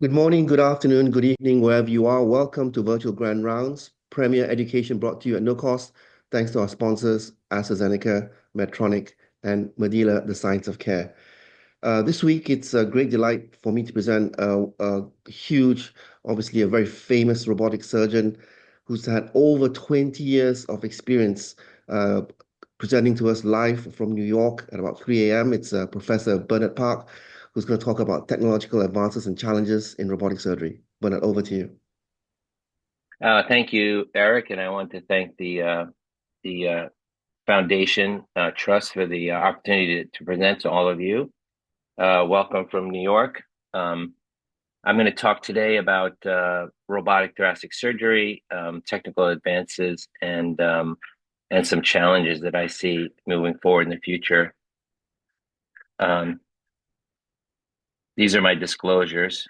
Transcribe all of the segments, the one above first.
Good morning, good afternoon, good evening, wherever you are. Welcome to Virtual Grand Rounds, premier education brought to you at no cost, thanks to our sponsors, AstraZeneca, Medtronic, and Medela, the Science of Care. This week, it's a great delight for me to present a huge, obviously a very famous robotic surgeon who's had over 20 years of experience uh, presenting to us live from New York at about 3 a.m. It's Professor Bernard Park, who's going to talk about technological advances and challenges in robotic surgery. Bernard, over to you. Thank you, Eric, and I want to thank the Foundation Trust for the opportunity to present to all of you. Welcome from New York. I'm going to talk today about robotic thoracic surgery, technical advances, and some challenges that I see moving forward in the future. These are my disclosures.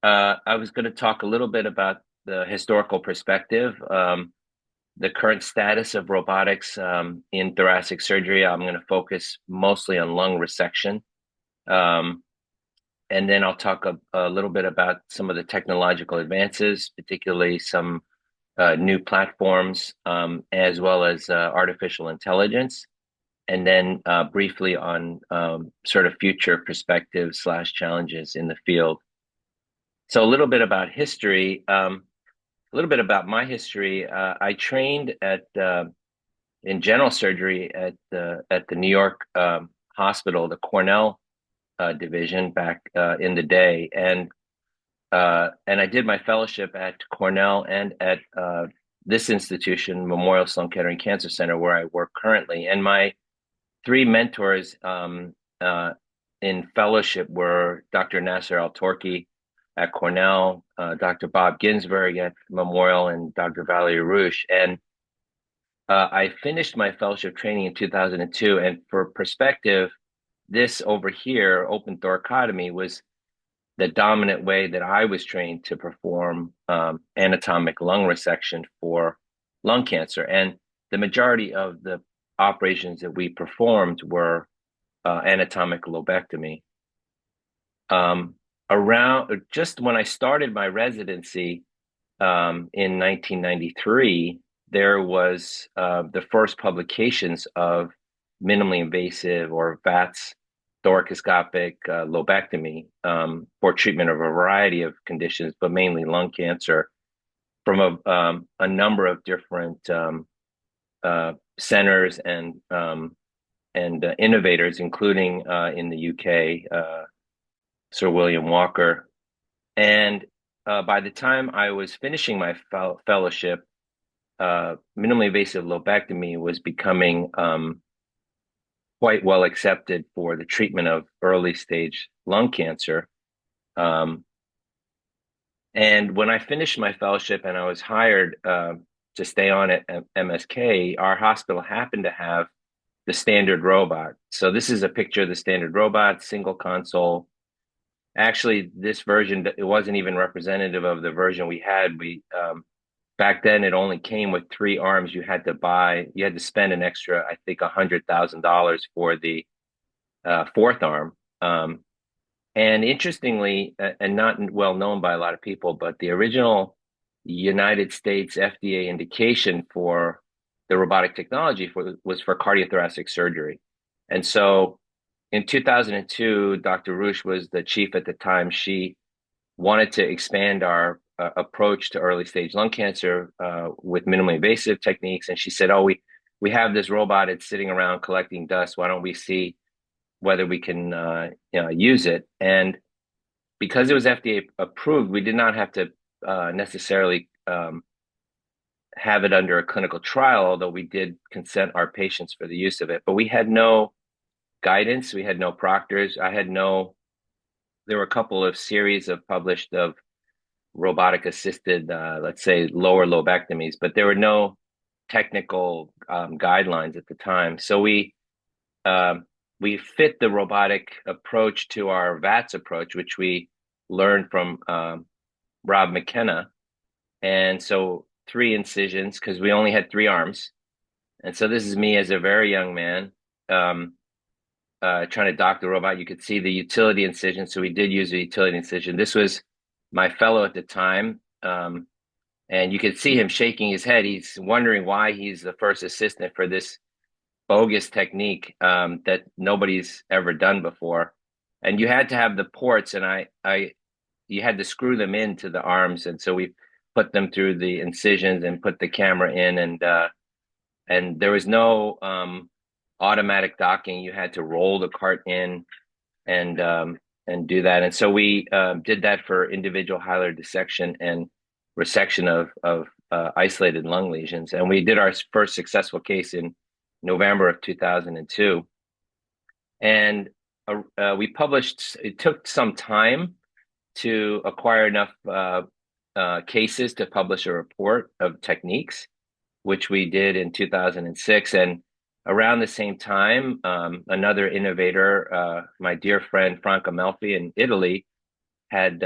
I was going to talk a little bit about the historical perspective. The current status of robotics in thoracic surgery. I'm going to focus mostly on lung resection. And then I'll talk a little bit about some of the technological advances, particularly some new platforms, as well as artificial intelligence. And then briefly on sort of future perspectives / challenges in the field. So a little bit about history. A little bit about my history. I trained in general surgery at the New York hospital, the Cornell division back in the day, and I did my fellowship at Cornell and at this institution, Memorial Sloan Kettering Cancer Center, where I work currently. And my three mentors in fellowship were Dr. Nasser Al-Torki at Cornell, Dr. Bob Ginsberg at Memorial, and Dr. Valerie Rush. And I finished my fellowship training in 2002. And for perspective, this over here, open thoracotomy, was the dominant way that I was trained to perform anatomic lung resection for lung cancer. And the majority of the operations that we performed were anatomic lobectomy. Around just when I started my residency in 1993, there was the first publications of minimally invasive or VATS thoracoscopic lobectomy for treatment of a variety of conditions, but mainly lung cancer, from a number of different centers and innovators, including in the UK, Sir William Walker. And by the time I was finishing my fellowship, minimally invasive lobectomy was becoming quite well accepted for the treatment of early stage lung cancer. And when I finished my fellowship and I was hired to stay on at MSK, our hospital happened to have the standard robot. So this is a picture of the standard robot, single console. Actually, this version, it wasn't even representative of the version we had. Back then, it only came with 3 arms. You had to spend an extra, I think, $100,000 for the 4th arm. And interestingly, and not well known by a lot of people, but the original United States FDA indication for the robotic technology was for cardiothoracic surgery. And so in 2002, Dr. Rush was the chief at the time. She wanted to expand our approach to early stage lung cancer with minimally invasive techniques. And she said, "Oh, we have this robot. It's sitting around collecting dust. Why don't we see whether we can use it?" And because it was FDA approved, we did not have to necessarily have it under a clinical trial, although we did consent our patients for the use of it. But we had no guidance. We had no proctors. There were a couple of series of published of robotic assisted, let's say lower lobectomies, but there were no technical guidelines at the time. So we fit the robotic approach to our VATS approach, which we learned from Rob McKenna. And so 3 incisions, because we only had 3 arms. And so this is me as a very young man. trying to dock the robot, you could see the utility incision. So we did use a utility incision. This was my fellow at the time. And you could see him shaking his head. He's wondering why he's the first assistant for this bogus technique that nobody's ever done before. And you had to have the ports, and you had to screw them into the arms. And so we put them through the incisions and put the camera in, and there was no automatic docking. You had to roll the cart in and do that. And so we did that for individual hilar dissection and resection of isolated lung lesions. And we did our first successful case in November of 2002. And we published, it took some time to acquire enough cases to publish a report of techniques, which we did in 2006. And around the same time, another innovator, my dear friend Franco Melfi in Italy, had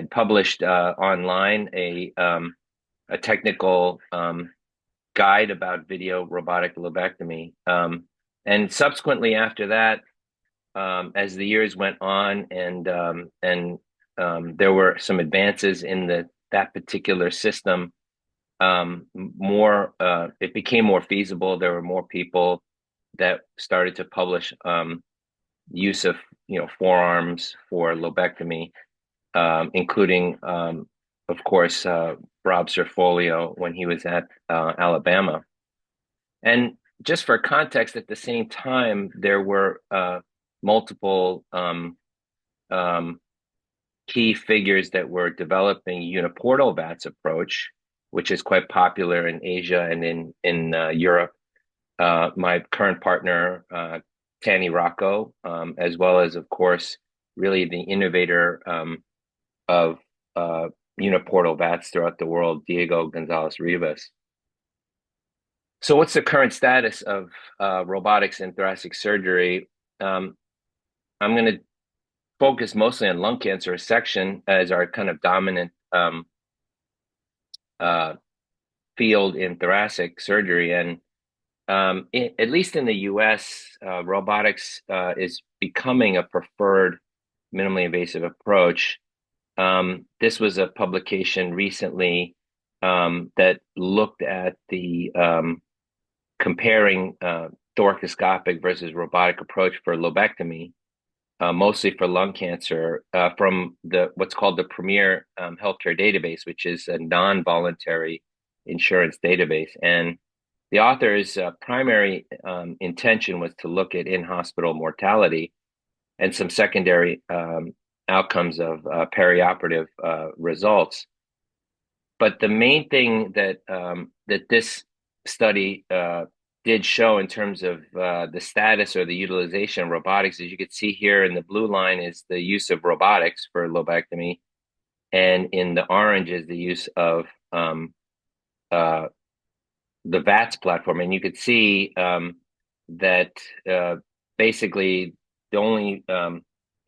published online a technical guide about video robotic lobectomy. And subsequently after that, as the years went on, and there were some advances in that particular system, it became more feasible. There were more people that started to publish use of forearms for lobectomy, including of course Rob Cerfolio when he was at Alabama. And just for context, at the same time there were multiple key figures that were developing uniportal VATS approach, which is quite popular in Asia and in Europe. My current partner, Tanny Rocco, as well as, of course, really the innovator of uniportal VATS throughout the world, Diego Gonzalez Rivas. So what's the current status of robotics in thoracic surgery? I'm going to focus mostly on lung cancer resection as our kind of dominant field in thoracic surgery. And at least in the US, robotics is becoming a preferred minimally invasive approach. This was a publication recently that looked at the comparing thoracoscopic versus robotic approach for lobectomy, mostly for lung cancer, from what's called the Premier Healthcare Database, which is a non-voluntary insurance database. And the author's primary intention was to look at in-hospital mortality and some secondary outcomes of perioperative results. But the main thing that this study did show in terms of the status or the utilization of robotics, as you can see here in the blue line, is the use of robotics for lobectomy, and in the orange is the use of the VATS platform. And you could see that basically the only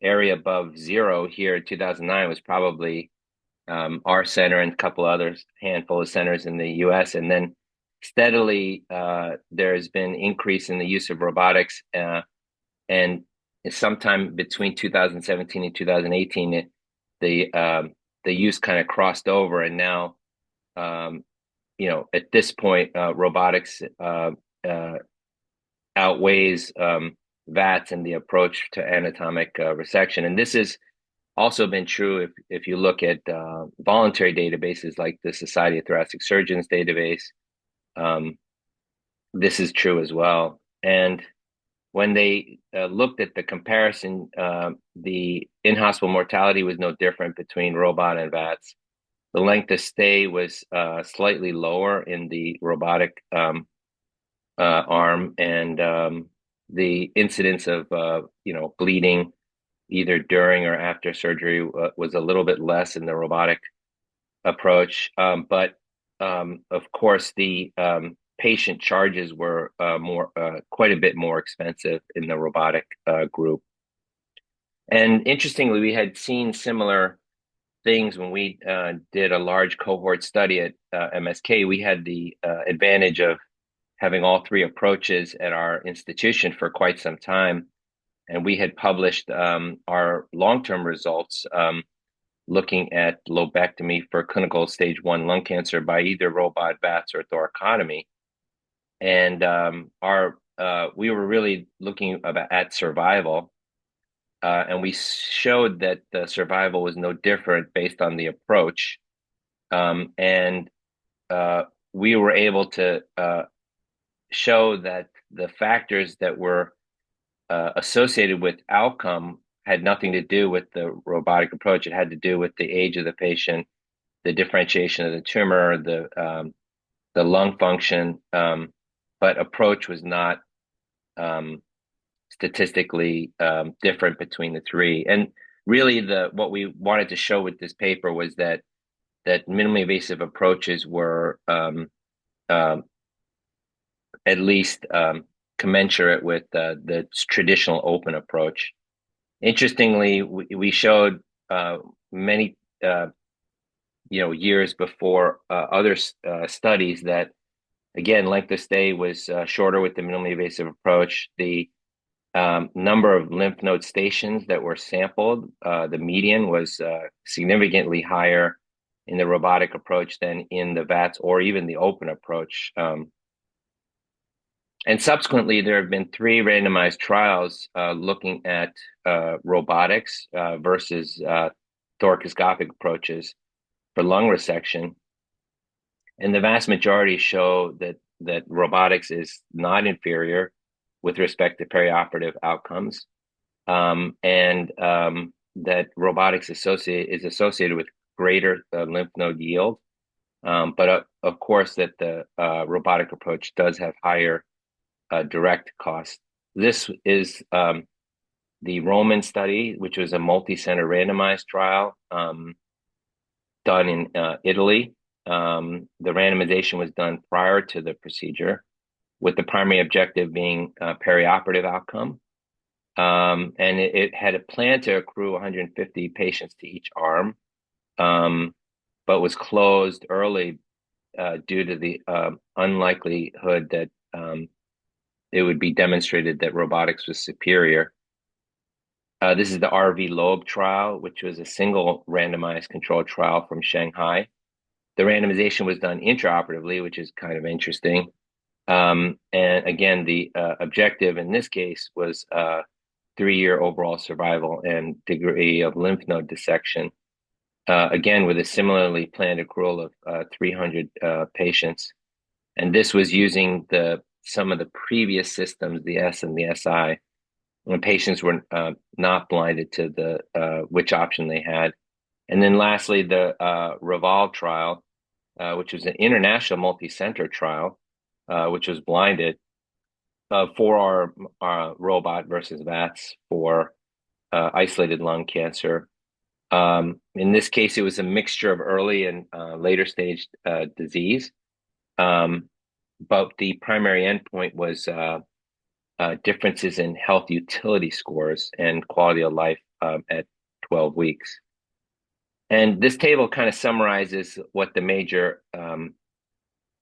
area above zero here in 2009 was probably our center and a couple others, handful of centers in the US. And then steadily there's been increase in the use of robotics, and sometime between 2017 and 2018 the use kind of crossed over, and now at this point robotics outweighs VATS in the approach to anatomic resection. And this has also been true if you look at voluntary databases like the Society of Thoracic Surgeons database. This is true as well. And when they looked at the comparison, the in-hospital mortality was no different between robot and VATS. The length of stay was slightly lower in the robotic arm, and the incidence of bleeding either during or after surgery was a little bit less in the robotic approach. But of course, the patient charges were quite a bit more expensive in the robotic group. And interestingly, we had seen similar things when we did a large cohort study at MSK. We had the advantage of having all three approaches at our institution for quite some time. and we had published our long-term results looking at lobectomy for clinical stage 1 lung cancer by either robot, VATS, or thoracotomy. And we were really looking at survival, and we showed that the survival was no different based on the approach. And we were able to show that the factors that were associated with outcome had nothing to do with the robotic approach. It had to do with the age of the patient, the differentiation of the tumor, the lung function, but approach was not statistically different between the three. And really, what we wanted to show with this paper was that minimally invasive approaches were at least commensurate with the traditional open approach. Interestingly, we showed many years before other studies that, again, length of stay was shorter with the minimally invasive approach. The number of lymph node stations that were sampled, the median was significantly higher in the robotic approach than in the VATS or even the open approach. And subsequently, there have been 3 randomized trials looking at robotics versus thoracoscopic approaches for lung resection. And the vast majority show that robotics is not inferior with respect to perioperative outcomes, and that robotics is associated with greater lymph node yield. But of course, that the robotic approach does have higher direct costs. This is the Roman study, which was a multi-center randomized trial done in Italy. The randomization was done prior to the procedure, with the primary objective being perioperative outcome. And it had a plan to accrue 150 patients to each arm, but was closed early due to the unlikelihood that it would be demonstrated that robotics was superior. This is the RV Lobe trial, which was a single randomized controlled trial from Shanghai. The randomization was done intraoperatively, which is kind of interesting. And again, the objective in this case was 3-year overall survival and degree of lymph node dissection. Again, with a similarly planned accrual of 300 patients. And this was using some of the previous systems, the S and the SI, when patients were not blinded to the which option they had. And then lastly, the Revolve trial, which was an international multi-center trial, which was blinded for our robot versus VATS for isolated lung cancer. In this case, it was a mixture of early and later stage disease. But the primary endpoint was differences in health utility scores and quality of life at 12 weeks. And this table kind of summarizes what the major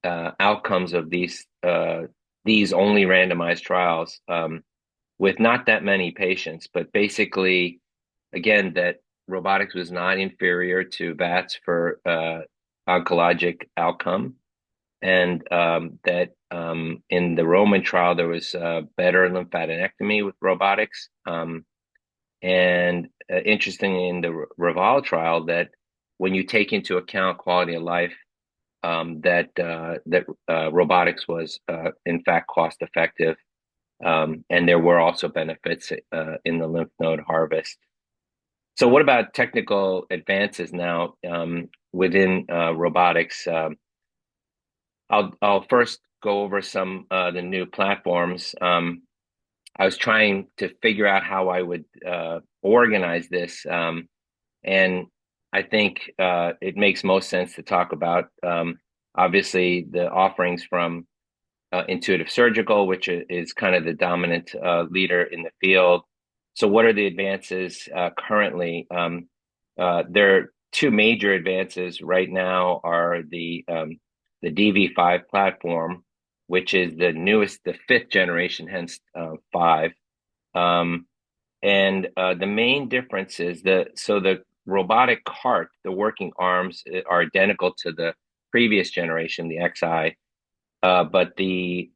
outcomes of these only randomized trials with not that many patients, but basically, again, that robotics was not inferior to VATS for oncologic outcome, and that in the Roman trial there was better lymphadenectomy with robotics, and interestingly in the Revolve trial, that when you take into account quality of life, that robotics was in fact cost effective, and there were also benefits in the lymph node harvest. So what about technical advances now within robotics? I'll first go over some the new platforms. I was trying to figure out how I would organize this, and I think it makes most sense to talk about obviously the offerings from Intuitive Surgical, which is kind of the dominant leader in the field. So what are the advances currently? There are 2 major advances right now are the DV5 platform, which is the newest, the 5th generation, hence 5. And the main difference is the robotic cart, the working arms are identical to the previous generation, the XI, but the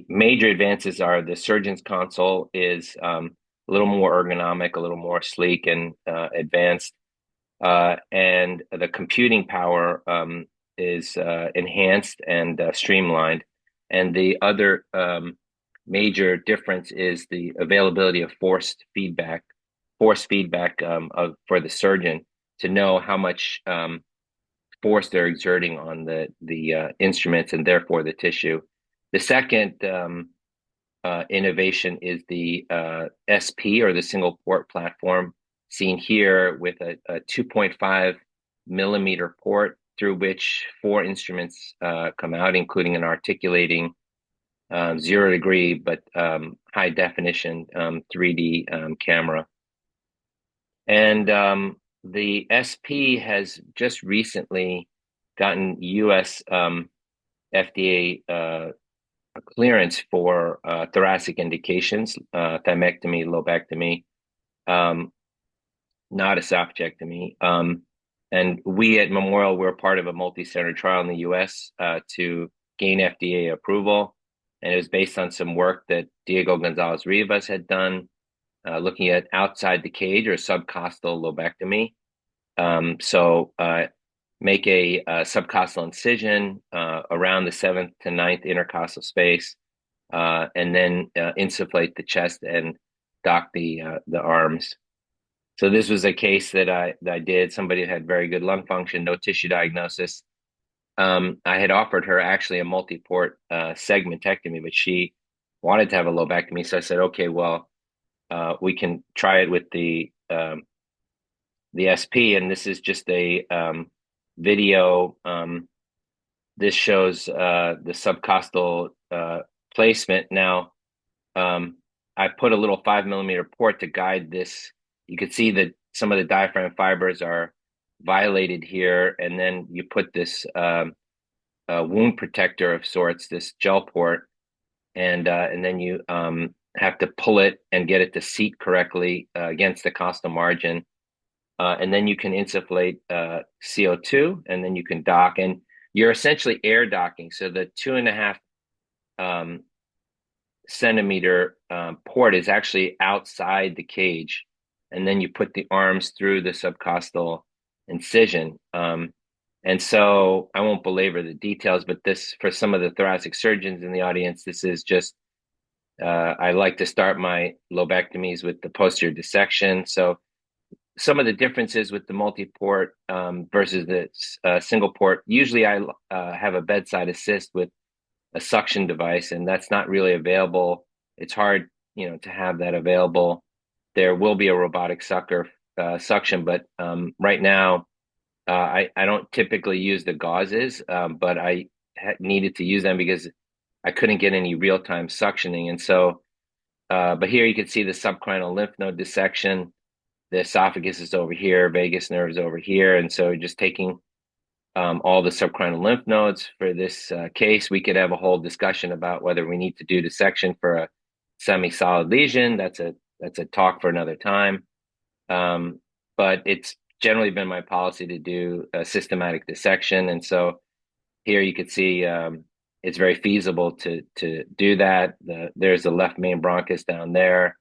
major advances are the surgeon's console is a little more ergonomic, a little more sleek and advanced, and the computing power is enhanced and streamlined. And the other major difference is the availability of force feedback for the surgeon to know how much force they're exerting on the instruments and therefore the tissue. The second innovation is the SP, or the single port platform, seen here with a 2.5 millimeter port through which 4 instruments come out, including an articulating 0 degree but high definition 3D camera. And the SP has just recently gotten US FDA clearance for thoracic indications, thymectomy, lobectomy, not esophagectomy. And we at Memorial, we're part of a multi-center trial in the US to gain FDA approval. And it was based on some work that Diego Gonzalez Rivas had done, looking at outside the cage or subcostal lobectomy. So make a subcostal incision around the 7th to 9th intercostal space, and then insufflate the chest and dock the arms. So this was a case that I did. Somebody had very good lung function, no tissue diagnosis. I had offered her actually a multi-port segmentectomy, but she wanted to have a lobectomy. So I said, okay, well, we can try it with the SP, and this is just a video. This shows the subcostal placement. Now, I put a little 5 millimeter port to guide this. You can see that some of the diaphragm fibers are violated here, and then you put this wound protector of sorts, this gel port, and then you have to pull it and get it to seat correctly against the costal margin. And then you can insufflate CO2, and then you can dock, and you're essentially air docking. So the 2.5 centimeter port is actually outside the cage, and then you put the arms through the subcostal incision. And so I won't belabor the details, but this, for some of the thoracic surgeons in the audience, this is just, I like to start my lobectomies with the posterior dissection. So some of the differences with the multi-port versus the single port, usually I have a bedside assist with a suction device, and that's not really available. It's hard, to have that available. There will be a robotic suction, but right now, I don't typically use the gauzes, but I needed to use them because I couldn't get any real-time suctioning. And so, but here you can see the subcarinal lymph node dissection. The esophagus is over here, vagus nerve is over here. And so just taking all the subcarinal lymph nodes for this case, we could have a whole discussion about whether we need to do dissection for a semi-solid lesion. That's a talk for another time. But it's generally been my policy to do a systematic dissection. And so here you could see it's very feasible to do that. There's the left main bronchus down there,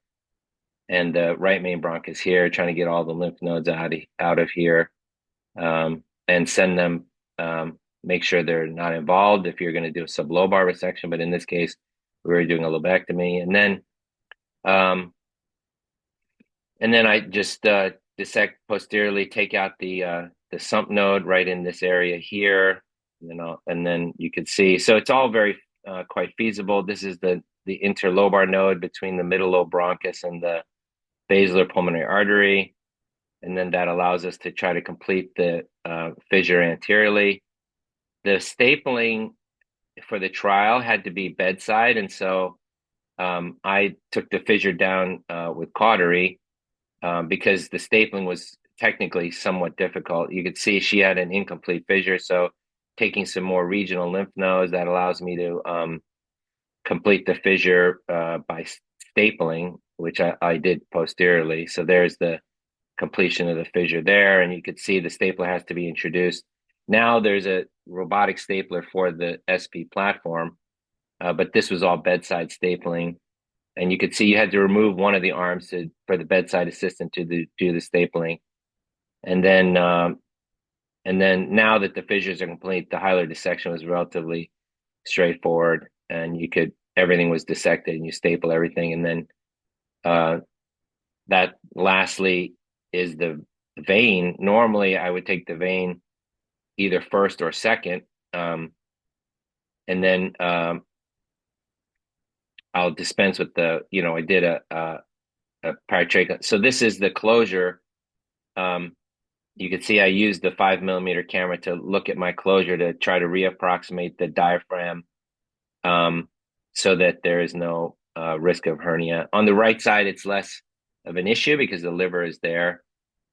and the right main bronchus here, trying to get all the lymph nodes out of here, and send them, make sure they're not involved if you're going to do a sublobar resection. But in this case, we were doing a lobectomy. And then I just dissect posteriorly, take out the sump node right in this area here, and then you can see. So it's all very quite feasible. This is the interlobar node between the middle lobe bronchus and the basilar pulmonary artery, and then that allows us to try to complete the fissure anteriorly. The stapling for the trial had to be bedside, and so I took the fissure down with cautery. Because the stapling was technically somewhat difficult. You could see she had an incomplete fissure, so taking some more regional lymph nodes, that allows me to complete the fissure by stapling, which I did posteriorly. So there's the completion of the fissure there, and you could see the stapler has to be introduced. Now there's a robotic stapler for the SP platform, but this was all bedside stapling. And you could see you had to remove one of the arms for the bedside assistant to do the stapling. And then now that the fissures are complete, the hilar dissection was relatively straightforward, and everything was dissected, and you staple everything. And then that lastly is the vein. Normally, I would take the vein either first or second, and then I'll dispense with I did a paratracheal. So this is the closure. You can see I used the 5mm camera to look at my closure to try to reapproximate the diaphragm, so that there is no risk of hernia. On the right side, it's less of an issue because the liver is there,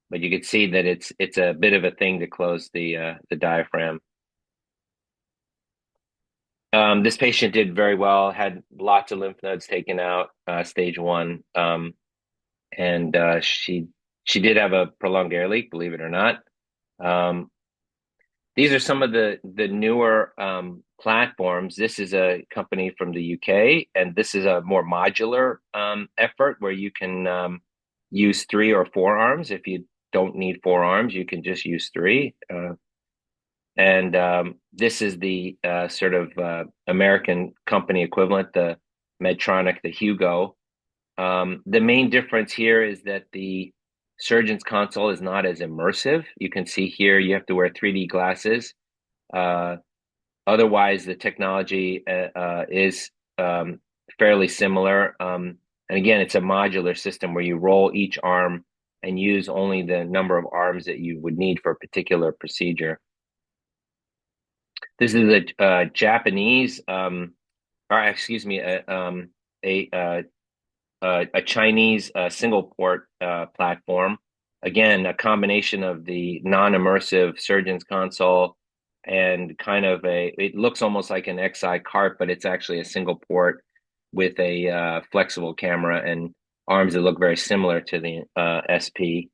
but you can see that it's a bit of a thing to close the diaphragm. This patient did very well, had lots of lymph nodes taken out, stage 1, and she did have a prolonged air leak, believe it or not. These are some of the newer platforms. This is a company from the UK, and this is a more modular effort where you can use 3 or 4 arms. If you don't need 4 arms, you can just use 3. And this is the sort of American company equivalent, the Medtronic, the Hugo. The main difference here is that the surgeon's console is not as immersive. You can see here you have to wear 3D glasses. Otherwise, the technology is fairly similar. And again, it's a modular system where you roll each arm and use only the number of arms that you would need for a particular procedure. This is a Japanese, or excuse me, a Chinese single port platform. Again, a combination of the non-immersive surgeon's console and kind of it looks almost like an XI cart, but it's actually a single port with a flexible camera and arms that look very similar to the SP.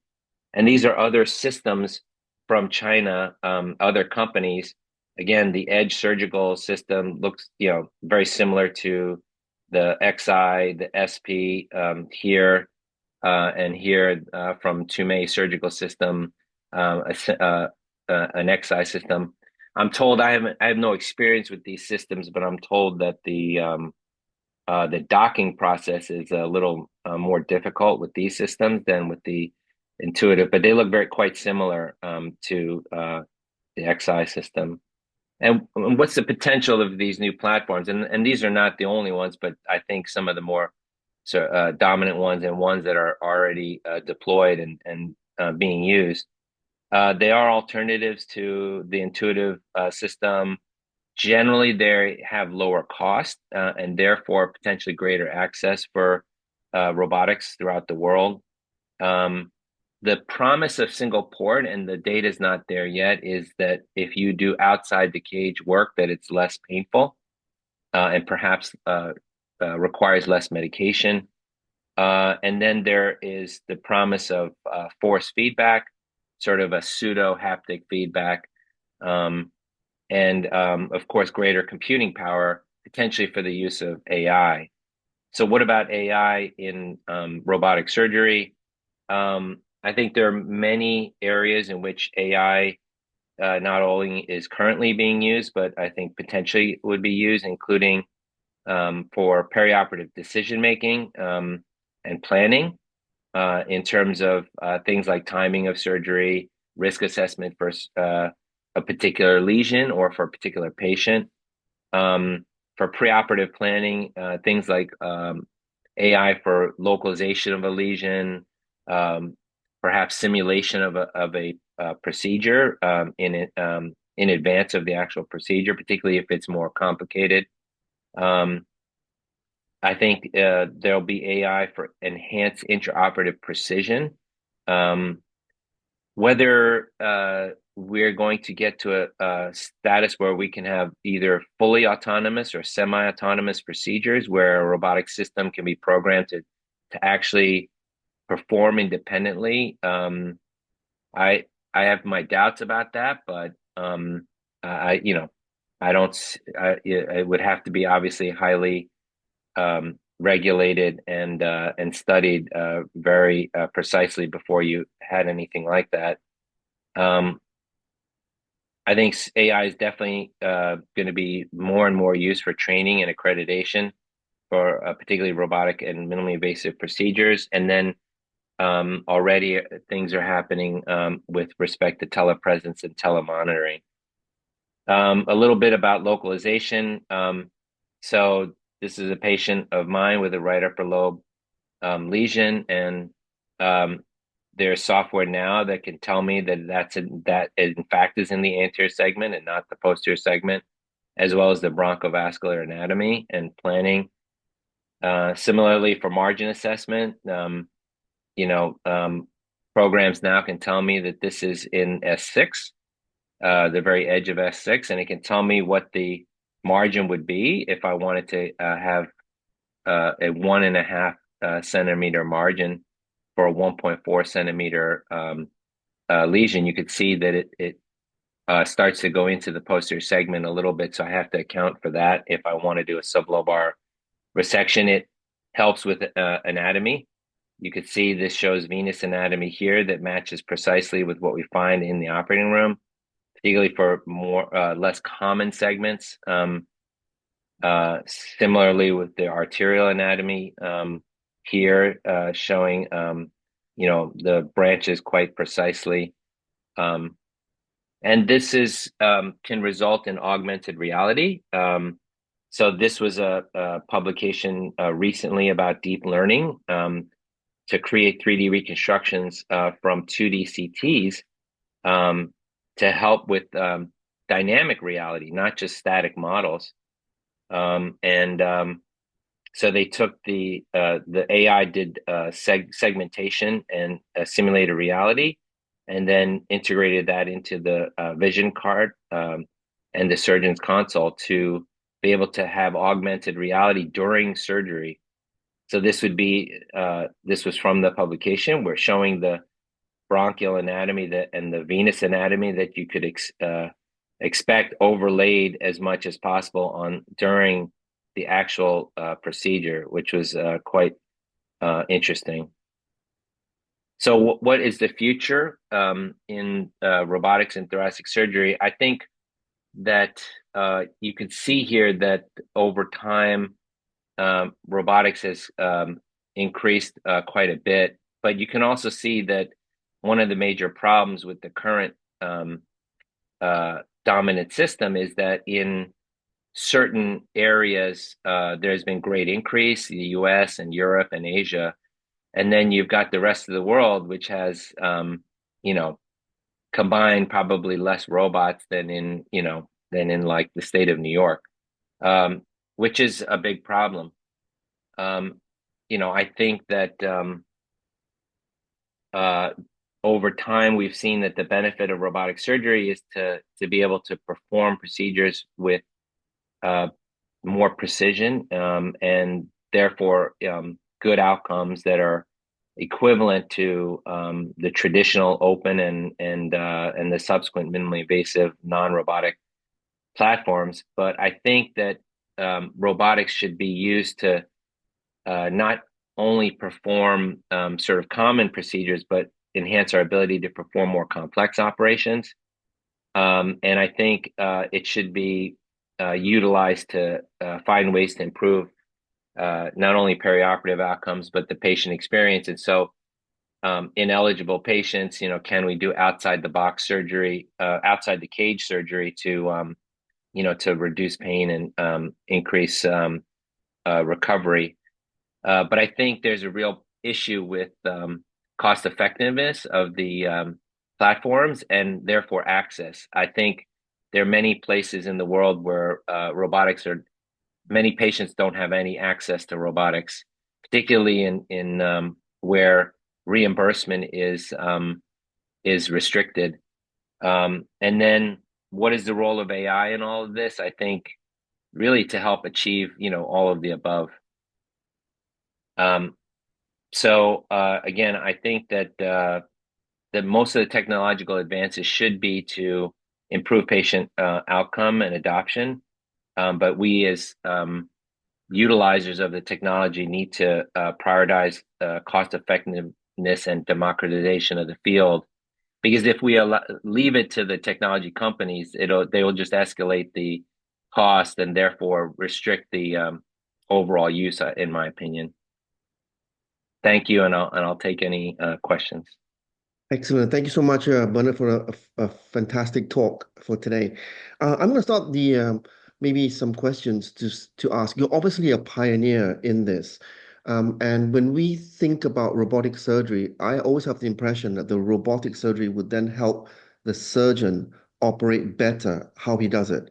And these are other systems from China, other companies. Again, the Edge surgical system looks, very similar to the XI, the SP here, and here from Tumei Surgical System, an XI system. I'm told I have no experience with these systems, but I'm told that the docking process is a little more difficult with these systems than with the Intuitive, but they look quite similar to the XI system. And what's the potential of these new platforms? And these are not the only ones, but I think some of the more dominant ones and ones that are already deployed and being used. They are alternatives to the Intuitive system. Generally, they have lower cost and therefore potentially greater access for robotics throughout the world. The promise of single port, and the data is not there yet, is that if you do outside the cage work, that it's less painful and perhaps requires less medication. And then there is the promise of force feedback, sort of a pseudo haptic feedback, and of course, greater computing power, potentially for the use of AI. So what about AI in robotic surgery? I think there are many areas in which AI not only is currently being used, but I think potentially would be used, including for perioperative decision-making and planning in terms of things like timing of surgery, risk assessment for a particular lesion or for a particular patient. For preoperative planning, things like AI for localization of a lesion, perhaps simulation of a procedure in advance of the actual procedure, particularly if it's more complicated. I think there'll be AI for enhanced intraoperative precision. Whether we're going to get to a status where we can have either fully autonomous or semi-autonomous procedures where a robotic system can be programmed to actually perform independently. I I have my doubts about that, but I you know I don't it would have to be obviously highly regulated and studied very precisely before you had anything like that. Um, I think AI is definitely going to be more and more used for training and accreditation for particularly robotic and minimally invasive procedures. And then already things are happening with respect to telepresence and telemonitoring. A little bit about localization. So this is a patient of mine with a right upper lobe lesion, and um, there's software now that can tell me that in fact is in the anterior segment and not the posterior segment, as well as the bronchovascular anatomy and planning. Similarly, for margin assessment, you know, programs now can tell me that this is in S6, the very edge of S6, and it can tell me what the margin would be if I wanted to have a 1.5 centimeter margin for a 1.4 centimeter lesion. You could see that it starts to go into the posterior segment a little bit, so I have to account for that if I want to do a sublobar resection. It helps with anatomy. You could see this shows venous anatomy here that matches precisely with what we find in the operating room, particularly for more less common segments. Similarly with the arterial anatomy here, showing the branches quite precisely. And this is can result in augmented reality. So this was a publication recently about deep learning to create 3D reconstructions from 2D CTs to help with dynamic reality, not just static models. So they took the AI did segmentation and simulated reality, and then integrated that into the vision card and the surgeon's console to be able to have augmented reality during surgery. So this was from the publication. We're showing the bronchial anatomy and the venous anatomy that you could expect overlaid as much as possible on during the actual procedure, which was quite interesting. So what is the future in robotics and thoracic surgery? I think that you can see here that over time, robotics has increased quite a bit, but you can also see that one of the major problems with the current dominant system is that in certain areas, there's been great increase, the US and Europe and Asia. And then you've got the rest of the world, which has, combined probably less robots than in like the state of New York, which is a big problem. I think that over time, we've seen that the benefit of robotic surgery is to be able to perform procedures with more precision and therefore good outcomes that are equivalent to the traditional open and the subsequent minimally invasive non-robotic platforms. But I think that robotics should be used to not only perform sort of common procedures, but enhance our ability to perform more complex operations. And I think it should be utilized to find ways to improve not only perioperative outcomes, but the patient experience. And so ineligible patients, can we do outside the box surgery, outside the cage surgery to reduce pain and increase recovery. But I think there's a real issue with cost effectiveness of the platforms and therefore access. I think there are many places in the world where many patients don't have any access to robotics, particularly in where reimbursement is restricted. And then what is the role of AI in all of this? I think really to help achieve, all of the above. Um, again, I think that most of the technological advances should be to improve patient outcome and adoption. But we as utilizers of the technology need to prioritize cost effectiveness and democratization of the field. Because if we leave it to the technology companies, they will just escalate the cost and therefore restrict the overall use, in my opinion. Thank you, and I'll take any questions. Excellent. Thank you so much, Bernard, for a fantastic talk for today. I'm going to start the maybe some questions to ask. You're obviously a pioneer in this. And when we think about robotic surgery, I always have the impression that the robotic surgery would then help the surgeon operate better how he does it.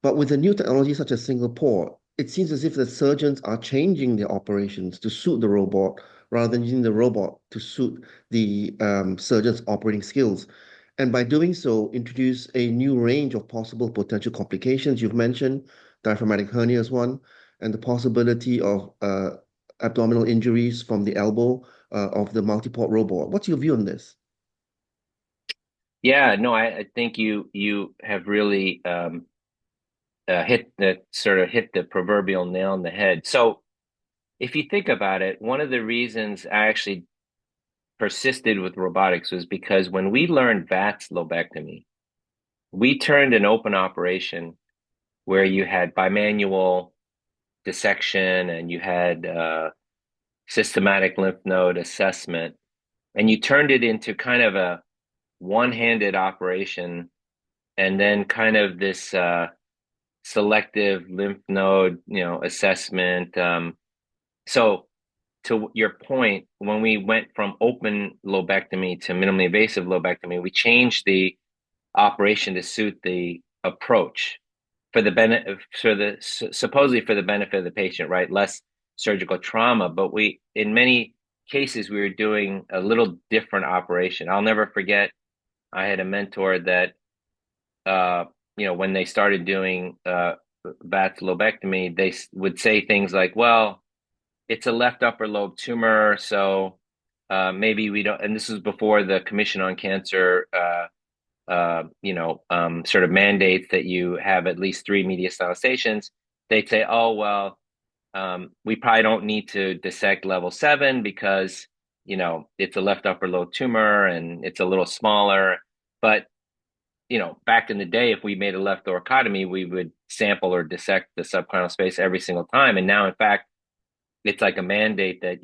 But with the new technology such as Singapore, it seems as if the surgeons are changing their operations to suit the robot rather than using the robot to suit the surgeon's operating skills. And by doing so, introduce a new range of possible potential complications. You've mentioned diaphragmatic hernia is one, and the possibility of abdominal injuries from the elbow of the multi-port robot. What's your view on this? Yeah, no, I think you have really hit the proverbial nail on the head. So if you think about it, one of the reasons I actually persisted with robotics was because when we learned VATS lobectomy, we turned an open operation where you had bimanual dissection and you had systematic lymph node assessment, and you turned it into kind of a one-handed operation, and then kind of this selective lymph node, assessment. So to your point, when we went from open lobectomy to minimally invasive lobectomy, we changed the operation to suit the approach for the benefit for the supposedly for the benefit of the patient, right? Less surgical trauma, but in many cases we were doing a little different operation. I'll never forget. I had a mentor that when they started doing VATS lobectomy, they would say things like, "Well, it's a left upper lobe tumor, so maybe we don't." And this was before the Commission on Cancer, sort of mandates that you have at least 3 mediastinal stations. They'd say, "Oh well, we probably don't need to dissect level 7 because it's a left upper lobe tumor and it's a little smaller." But back in the day, if we made a left thoracotomy, we would sample or dissect the subclinical space every single time. And now, in fact, it's like a mandate that,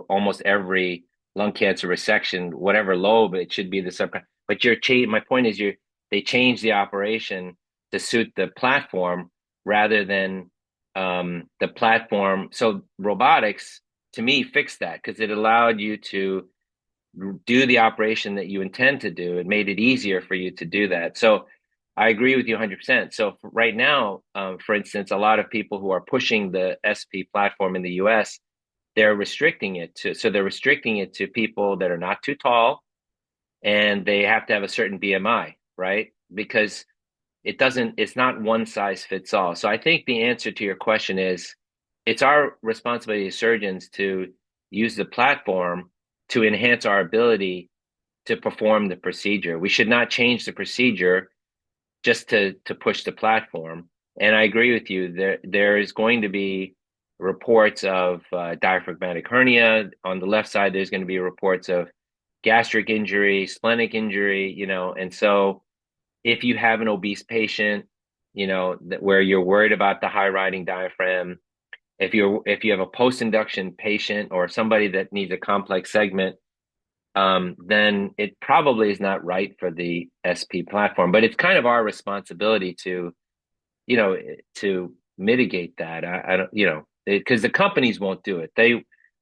almost every lung cancer resection, whatever lobe, it should be the subclinical. But my point is they changed the operation to suit the platform rather than the platform. So robotics, to me, fixed that because it allowed you to do the operation that you intend to do. It made it easier for you to do that. So I agree with you 100%. So right now, for instance, a lot of people who are pushing the SP platform in the US, they're restricting it to people that are not too tall and they have to have a certain BMI, right? Because it's not one size fits all. So I think the answer to your question is it's our responsibility as surgeons to use the platform to enhance our ability to perform the procedure. We should not change the procedure just to push the platform. And I agree with you. There is going to be reports of diaphragmatic hernia. On the left side, there's going to be reports of gastric injury, splenic injury, and so if you have an obese patient, where you're worried about the high riding diaphragm, if you have a post-induction patient or somebody that needs a complex segment, then it probably is not right for the SP platform. But it's kind of our responsibility to mitigate that. I don't, because the companies won't do it.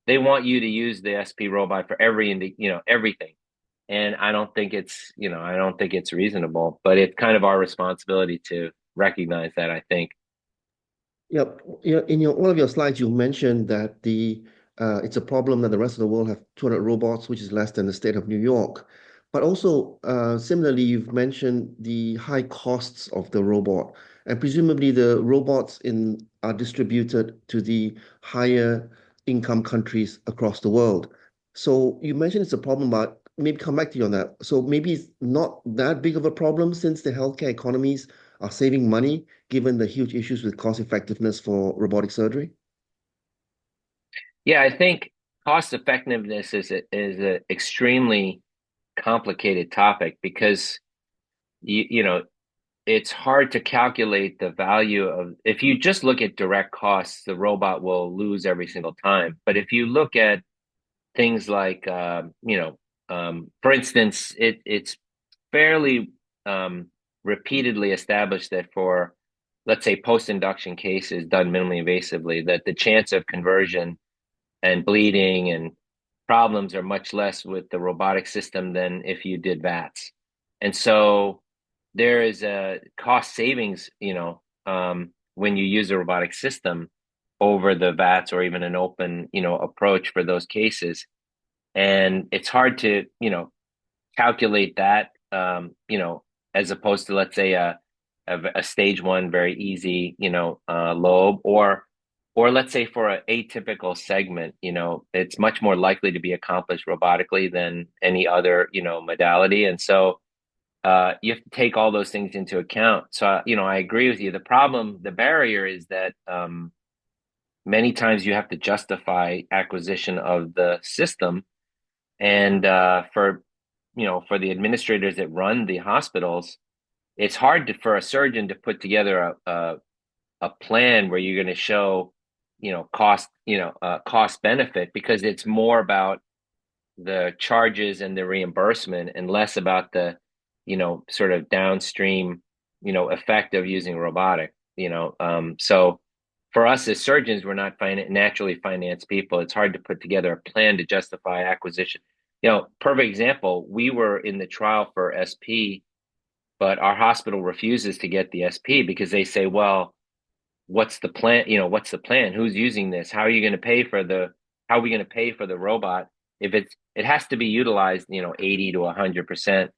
They want you to use the SP robot for everything. And I don't think it's reasonable, but it's kind of our responsibility to recognize that, I think. Yep. In one of your slides, you mentioned that it's a problem that the rest of the world have 200 robots, which is less than the state of New York. But also, similarly, you've mentioned the high costs of the robot, and presumably the robots are distributed to the higher income countries across the world. So you mentioned it's a problem, but maybe come back to you on that. So maybe it's not that big of a problem since the healthcare economies are saving money, given the huge issues with cost effectiveness for robotic surgery. Yeah, I think cost effectiveness is a extremely complicated topic because you know it's hard to calculate the value of if you just look at direct costs, the robot will lose every single time. But if you look at things like for instance, it's fairly repeatedly established that for let's say post-induction cases done minimally invasively, that the chance of conversion and bleeding and problems are much less with the robotic system than if you did VATS. And so there is a cost savings, when you use a robotic system over the VATS or even an open, approach for those cases. And it's hard to, calculate that, as opposed to, let's say, a stage one, very easy, lobe, or let's say for an atypical segment, it's much more likely to be accomplished robotically than any other, modality. And so you have to take all those things into account. So, I agree with you. The barrier is that many times you have to justify acquisition of the system. And for the administrators that run the hospitals, it's hard for a surgeon to put together a plan where you're going to show, cost benefit, because it's more about the charges and the reimbursement and less about the, sort of downstream, effect of using robotic, so for us as surgeons, we're not naturally finance people. It's hard to put together a plan to justify acquisition. Perfect example, we were in the trial for SP, but our hospital refuses to get the SP because they say, well, what's the plan? What's the plan? Who's using this? How are we going to pay for the robot if it has to be utilized, 80 to 100%,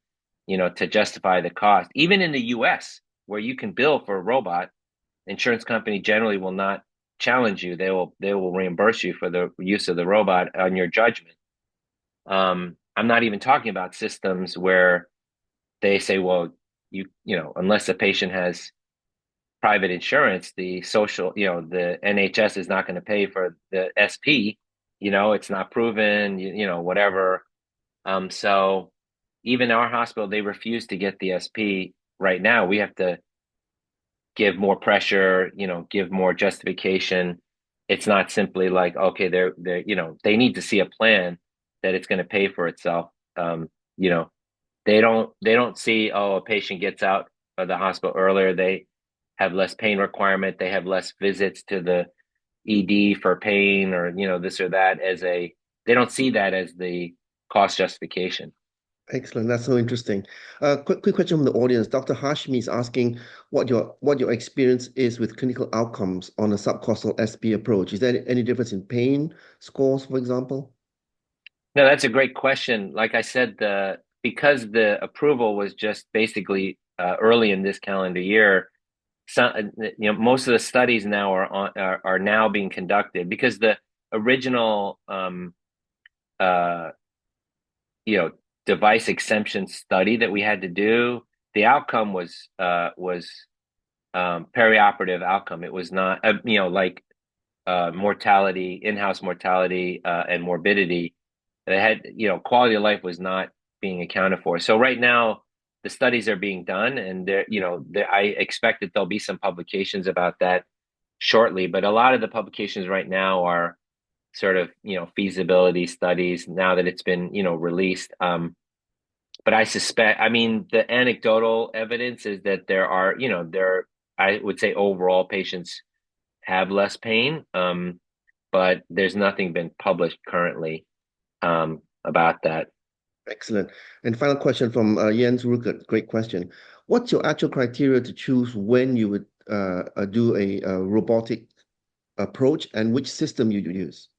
to justify the cost. Even in the US, where you can bill for a robot, insurance company generally will not challenge you. They will reimburse you for the use of the robot on your judgment. I'm not even talking about systems where they say, well, unless the patient has private insurance, the NHS is not going to pay for the SP, it's not proven, whatever. So even our hospital, they refuse to get the SP right now. We have to give more pressure, give more justification. It's not simply like, okay, they need to see a plan that it's going to pay for itself. You know, they don't see, oh, a patient gets out of the hospital earlier, they have less pain requirement, they have less visits to the ED for pain, or this or that, they don't see that as the cost justification. Excellent. That's so interesting. Quick question from the audience. Dr. Hashmi is asking what your experience is with clinical outcomes on a subcostal SP approach. Is there any difference in pain scores, for example? No, that's a great question. Like I said, because the approval was just basically early in this calendar year, most of the studies now are now being conducted, because the original uh, you know device exemption study that we had to do, the outcome was perioperative outcome. It was not like mortality, in-house mortality, and morbidity. They had, quality of life was not being accounted for. So right now, the studies are being done, and I expect that there'll be some publications about that shortly. But a lot of the publications right now are sort of, feasibility studies now that it's been, released. But I suspect, I mean, the anecdotal evidence is that I would say overall patients have less pain, but there's nothing been published currently about that. Excellent. And final question from Jens Ruckert. Great question. What's your actual criteria to choose when you would do a robotic approach, and which system you use?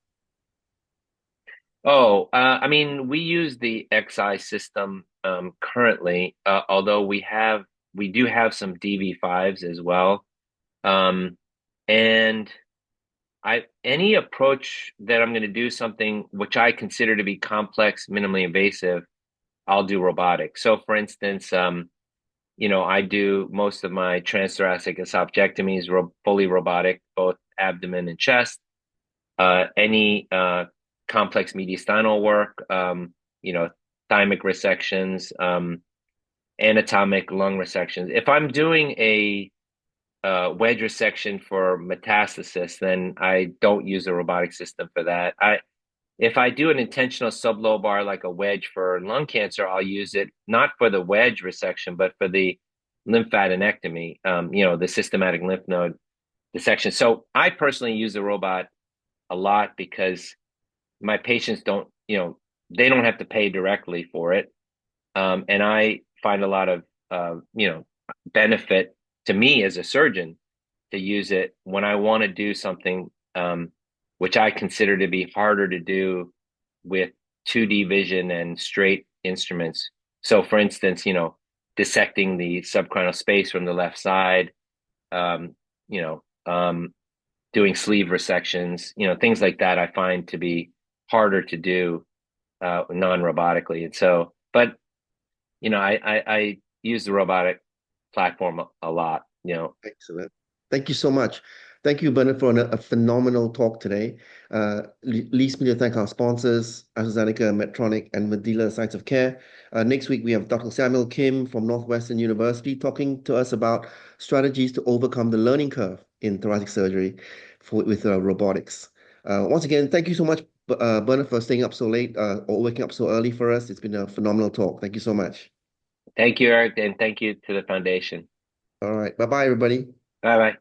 I mean, we use the XI system currently, although we do have some DV5s as well. Um, and I any approach that I'm going to do something which I consider to be complex, minimally invasive, I'll do robotic. So, for instance, I do most of my transthoracic esophagectomies fully robotic, both abdomen and chest. Any complex mediastinal work, thymic resections, anatomic lung resections. If I'm doing a wedge resection for metastasis, then I don't use a robotic system for that. If I do an intentional sublobar like a wedge for lung cancer, I'll use it not for the wedge resection, but for the lymphadenectomy, the systematic lymph node dissection. So I personally use the robot a lot because my patients they don't have to pay directly for it. And I find a lot of, benefit to me as a surgeon to use it when I want to do something, which I consider to be harder to do with 2D vision and straight instruments. So, for instance, dissecting the subchronoidal space from the left side, um, you know, um, doing sleeve resections, things like that, I find to be harder to do non-robotically. And so, but I use the robotic platform a lot. Excellent. Thank you so much. Thank you, Bernard, for a phenomenal talk today. Leads me to thank our sponsors, AstraZeneca, Medtronic, and Medela Sites of Care. Next week, we have Dr. Samuel Kim from Northwestern University talking to us about strategies to overcome the learning curve in thoracic surgery with robotics. Once again, thank you so much, Bernard, for staying up so late or waking up so early for us. It's been a phenomenal talk. Thank you so much. Thank you, Eric, and thank you to the foundation. All right. Bye-bye, everybody. Bye bye.